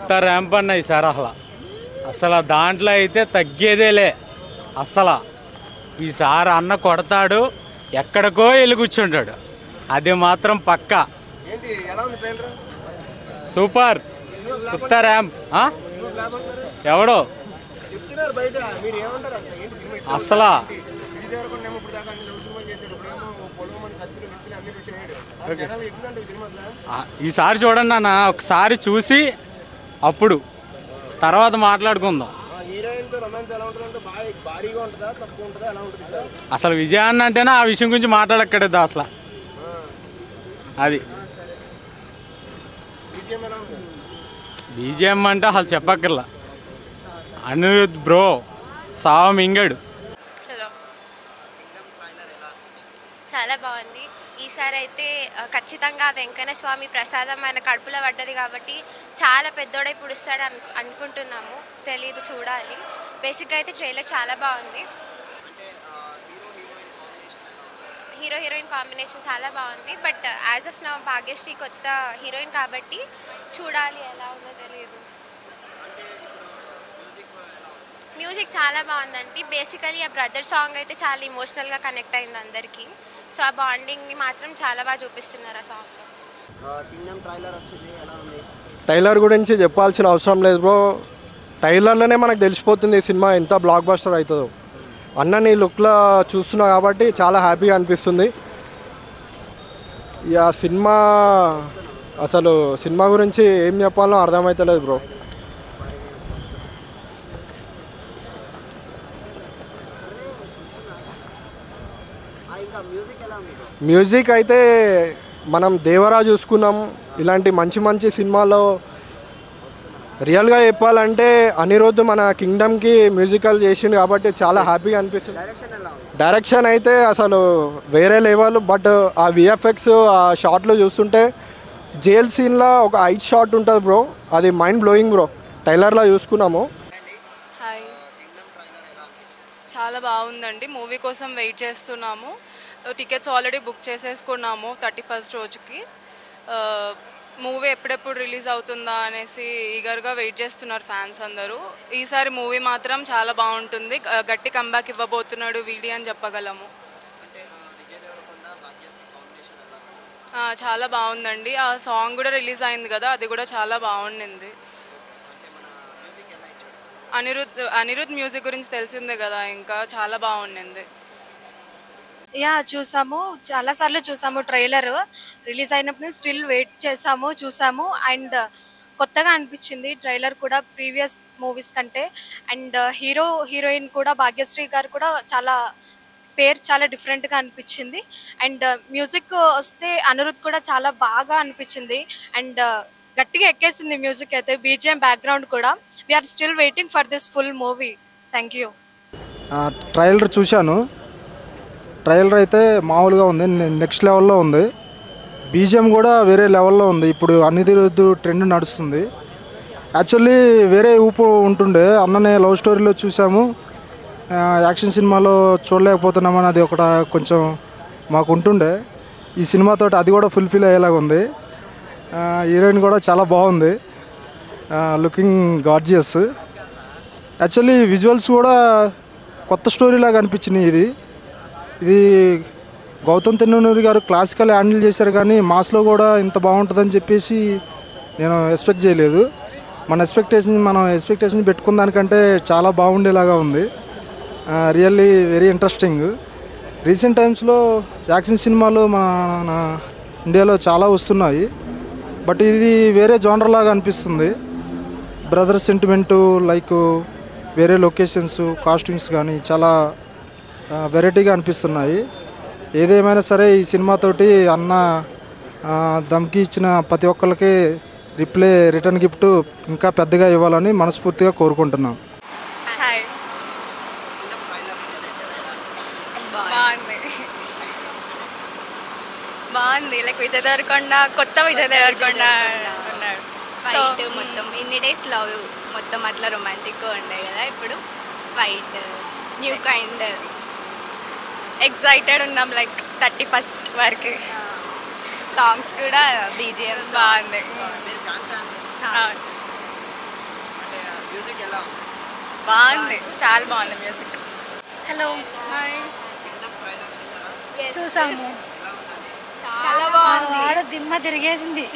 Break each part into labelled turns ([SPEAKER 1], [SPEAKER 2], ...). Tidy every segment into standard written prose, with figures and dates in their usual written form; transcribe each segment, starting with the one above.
[SPEAKER 1] కొత్త ర్యాంప్ అన్న ఈసారి అసలు దాంట్లో అయితే తగ్గేదేలే. అసలు ఈసారి అన్న కొడతాడు, ఎక్కడికో వెళ్ళి కూర్చుంటాడు, అది మాత్రం పక్కా. సూపర్ కొత్త ర్యాంప్. ఎవడో అసలు ఈసారి చూడండి అన్న, ఒకసారి చూసి అప్పుడు తర్వాత మాట్లాడుకుందాం. అసలు విజయాన్ని అంటేనే ఆ విషయం గురించి మాట్లాడక్కడేదా అసలు. అది బీజిఎం అంటే అసలు చెప్పక్కర్లా. అనిరుద్ బ్రో సావ మింగాడు.
[SPEAKER 2] చాలా బాగుంది. ఈసారి అయితే ఖచ్చితంగా వెంకన్న స్వామి ప్రసాదం ఆయన కడుపులో పడ్డది కాబట్టి చాలా పెద్దోడై పుడుస్తాడు అనుకుంటున్నాము. తెలీదు, చూడాలి. బేసిక్గా అయితే ట్రైలర్ చాలా బాగుంది. హీరో హీరోయిన్ కాంబినేషన్ చాలా బాగుంది. But as of now Bhagyashree కొత్త హీరోయిన్ కాబట్టి చూడాలి ఎలా ఉందో తెలియదు. మ్యూజిక్ చాలా బాగుందండి. బేసికలీ ఆ బ్రదర్ సాంగ్ అయితే చాలా ఇమోషనల్గా కనెక్ట్ అయింది అందరికీ. సో ఆ బాండింగ్ని మాత్రం చాలా బాగా చూపిస్తున్నారు ఆ సాంగ్లో.
[SPEAKER 3] ట్రైలర్ గురించి చెప్పాల్సిన అవసరం లేదు బ్రో. ట్రైలర్లోనే మనకు తెలిసిపోతుంది ఈ సినిమా ఎంత బ్లాక్ బస్టర్ అవుతుందో. అన్నని లుక్లో చూస్తున్నా కాబట్టి చాలా హ్యాపీగా అనిపిస్తుంది. ఇక సినిమా గురించి ఏం చెప్పాలో అర్థమవుతలేదు బ్రో. మ్యూజిక్ అయితే మనం దేవరా చూసుకున్నాం. ఇలాంటి మంచి మంచి సినిమాలో రియల్గా చెప్పాలంటే అనిరుద్ మన కింగ్డమ్కి మ్యూజికల్ చేసిండు కాబట్టి చాలా హ్యాపీగా అనిపిస్తుంది. డైరెక్షన్ అయితే అసలు వేరే లెవెల్. బట్ ఆ విఎఫ్ఎక్స్ ఆ షాట్లు చూస్తుంటే జైల్ సీన్లో ఒక 5 షాట్ ఉంటుంది బ్రో, అది మైండ్ బ్లోయింగ్ బ్రో. ట్రైలర్లో చూసుకున్నాము.
[SPEAKER 4] చాలా బాగుందండి. మూవీ కోసం వెయిట్ చేస్తున్నాము. టికెట్స్ ఆల్రెడీ బుక్ చేసేసుకున్నాము 31st రోజుకి. మూవీ ఎప్పుడెప్పుడు రిలీజ్ అవుతుందా అనేసి ఈగర్గా వెయిట్ చేస్తున్నారు ఫ్యాన్స్ అందరూ. ఈసారి మూవీ మాత్రం చాలా బాగుంటుంది. గట్టి కంబ్యాక్ ఇవ్వబోతున్నాడు వీడి అని చెప్పగలము. చాలా బాగుందండి. ఆ సాంగ్ కూడా రిలీజ్ అయింది కదా, అది కూడా చాలా బాగుండింది. అనిరుద్ మ్యూజిక్ గురించి తెలిసిందే కదా, ఇంకా చాలా బాగుండింది.
[SPEAKER 5] చూసాము, చాలాసార్లు చూసాము. ట్రైలర్ రిలీజ్ అయినప్పుడు స్టిల్ వెయిట్ చూసాము. అండ్ కొత్తగా అనిపించింది ట్రైలర్ కూడా ప్రీవియస్ మూవీస్ కంటే. అండ్ హీరోయిన్ కూడా భాగ్యశ్రీ గారు కూడా పేరు చాలా డిఫరెంట్గా అనిపించింది. అండ్ మ్యూజిక్ వస్తే అనిరుద్ కూడా చాలా బాగా అనిపించింది. అండ్ గట్టిగా ఎక్కేసింది మ్యూజిక్ అయితే. బీజిఎం బ్యాక్గ్రౌండ్ కూడా. We are still waiting for this full movie. Thank you.
[SPEAKER 6] Trailer చూశాను. ట్రైలర్ అయితే మామూలుగా ఉంది, నెక్స్ట్ లెవెల్లో ఉంది. బీజిఎం కూడా వేరే లెవెల్లో ఉంది. ఇప్పుడు అనిరుద్ ట్రెండ్ నడుస్తుంది. యాక్చువల్లీ వేరే ఊపు ఉంటుండే. అన్ననే లవ్ స్టోరీలో చూసాము, యాక్షన్ సినిమాలో చూడలేకపోతున్నామని అది ఒకట కొంచెం మాకు ఉంటుండే. ఈ సినిమాతో అది కూడా ఫుల్ఫిల్ అయ్యేలాగా ఉంది. హీరోయిన్ కూడా చాలా బాగుంది, లుకింగ్ గార్జియస్. యాక్చువల్లీ విజువల్స్ కూడా కొత్త స్టోరీ లాగా అనిపించినాయి. ఇది గౌతమ్ తిన్ననూరి గారు క్లాసికల్ హ్యాండిల్ చేశారు, కానీ మాస్లో కూడా ఇంత బాగుంటుందని చెప్పేసి నేను ఎక్స్పెక్ట్ చేయలేదు. మన ఎక్స్పెక్టేషన్ పెట్టుకున్న దానికంటే చాలా బాగుండేలాగా ఉంది. Really very interesting. రీసెంట్ టైమ్స్లో యాక్షన్ సినిమాలు మన ఇండియాలో చాలా వస్తున్నాయి, బట్ ఇది వేరే జోనర్ లాగా అనిపిస్తుంది. బ్రదర్ సెంటిమెంటు, లైక్ వేరే లొకేషన్స్, కాస్ట్యూమ్స్ కానీ చాలా వెరైటీగా అనిపిస్తున్నాయి. ఏదేమైనా సరే ఈ సినిమాతోటి అన్న దమ్కి ఇచ్చిన ప్రతి ఒక్కరికి రిటర్న్ గిఫ్ట్ ఇంకా పెద్దగా ఇవ్వాలని మనస్ఫూర్తిగా కోరుకుంటున్నాం.
[SPEAKER 5] బాగుంది. లైక్ విజయ్ దేవరకొండ, కొత్త విజయ్ దేవరకొండ ఉన్నాడు.
[SPEAKER 7] ఫైట్ మొత్తం ఇన్ని డేస్ లవ్ మొత్తం అట్లా రొమాంటిక్గా ఉండే కదా, ఇప్పుడు ఫైట్ న్యూ కైండ్.
[SPEAKER 5] ఎక్సైటెడ్ ఉన్నాం లైక్ 31st వరకు.
[SPEAKER 7] సాంగ్స్ కూడా బీజిఎం
[SPEAKER 5] బాగుంది.
[SPEAKER 7] బాగుంది, చాలా బాగుంది మ్యూజిక్.
[SPEAKER 5] హలో చూసాము,
[SPEAKER 2] చాలా బాగుంది.
[SPEAKER 5] ఆడ దిమ్మ తిరిగేసింది.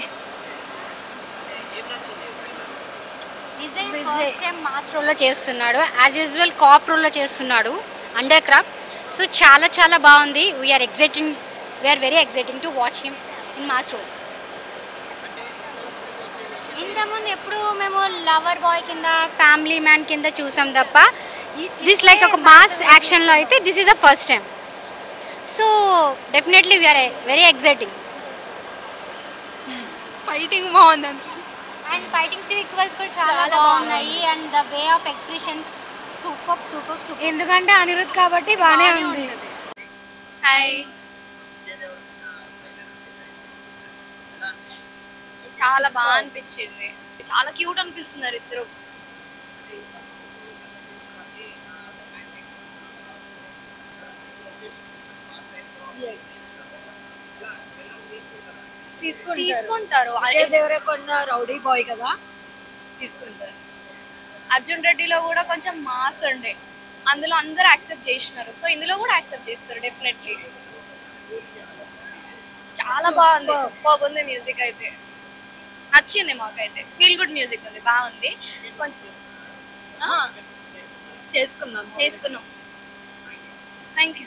[SPEAKER 8] విజయ్ ఫస్ట్ టైం మాస్ రోల్లో చేస్తున్నాడు, యాజ్ యూజువల్ కాప్ రోల్లో చేస్తున్నాడు అండర్ క్రాఫ్ట్. సో చాలా చాలా బాగుంది. We are very exciting to watch him in mass role. ఇంతకుముందు ఎప్పుడు మేము లవర్ బాయ్ కింద, ఫ్యామిలీ మ్యాన్ కింద చూసాం తప్ప దిస్ లైక్ ఒక మాస్ యాక్షన్లో అయితే this is the first time. So definitely we are very exciting.
[SPEAKER 5] Fighting బాగుంది
[SPEAKER 8] అండ్ ఫైటింగ్ సీక్వెన్స్ కూడా చాలా బాగున్నాయి. And the way of expressions super super super.
[SPEAKER 5] ఎందుకంటే అనిరుద్ కాబట్టి బాగానే ఉంది.
[SPEAKER 7] హాయ్, చాలా బాగా అనిపించింది, చాలా క్యూట్ అనిపిస్తున్నారు ఇద్దరు. తీసుకుంటారు.
[SPEAKER 5] దేవరకొండ రౌడీ బాయ్ కదా,
[SPEAKER 7] తీసుకుంటారు. అర్జున్ రెడ్డిలో కూడా కొంచెం మాస్ ఉండే, అందులో అందరూ యాక్సెప్ట్ చేసినారు. సో ఇందులో కూడా యాక్సెప్ట్ చేస్తారు డెఫినెట్లీ. చాలా బాగుంది, సూపర్ ఉంది మ్యూజిక్ అయితే. నచ్చింది మాకైతే, ఫీల్ గుడ్ మ్యూజిక్ ఉంది, బాగుంది. కొంచెం చేసుకున్నాం. Thank you.